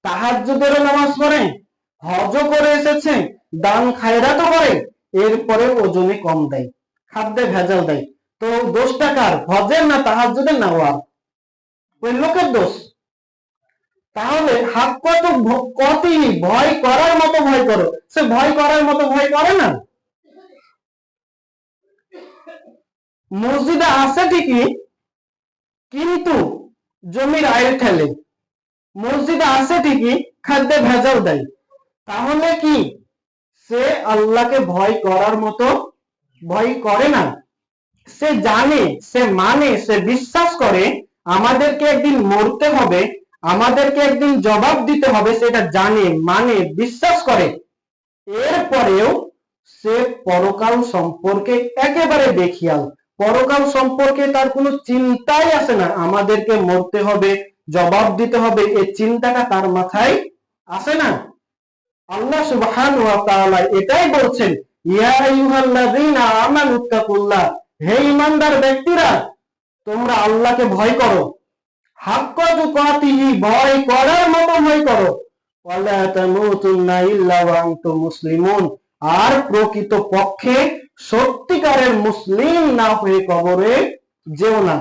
তাহাজ্জুদেরও নামাজ পড়ে, হজও করে এসেছে, দান খায়রাতও করে, এরপরে ওজনে কম দেয়, খাদ্যে ভেজাল দেয়। তো দোষটা কার? হজের না তাহাজ্জুদের না ওয়ার? ওই লোকের দোষ। তাহলে হাত কত কতই ভয় করার মতো ভয় করো, সে ভয় করার মতো ভয় করে না। মসজিদে আছে ঠিকই, কিন্তু জমির আইল খেলে। মসজিদে আছে ঠিকই, খাদ্যে ভেজাল দেয়। তাহলে কি সে আল্লাহকে ভয় করার মতো ভয় করে না? সে জানে, সে মানে, সে বিশ্বাস করে আমাদেরকে একদিন মরতে হবে, আমাদেরকে একদিন জবাব দিতে হবে, সেটা জানে, মানে, বিশ্বাস করে। এরপরেও সে পরকাল সম্পর্কে একেবারে বেখিয়াল। পরকাল সম্পর্কে তার কোনো চিন্তাই আসে না, আমাদেরকে মরতে হবে, জবাব দিতে হবে, এই চিন্তাটা তার মাথায় আসে না। আল্লাহ সুবহানাহু ওয়া তাআলা এটাই বলছেন, ইয়া আইয়ুহাল্লাযীনা আমানুত্তাকুল্লাহ, হে ঈমানদার ব্যক্তিরা, তোমরা আল্লাহকে ভয় করো, হাক্কা তুকাতিহি, ভয় করার মতো ভয় করো, ওয়ালা তামুতুন্না ইল্লা ওয়া আনতুম মুসলিমুন, আর প্রকৃত পক্ষে সত্যিকারের মুসলিম না হয়ে কবরে যেও না।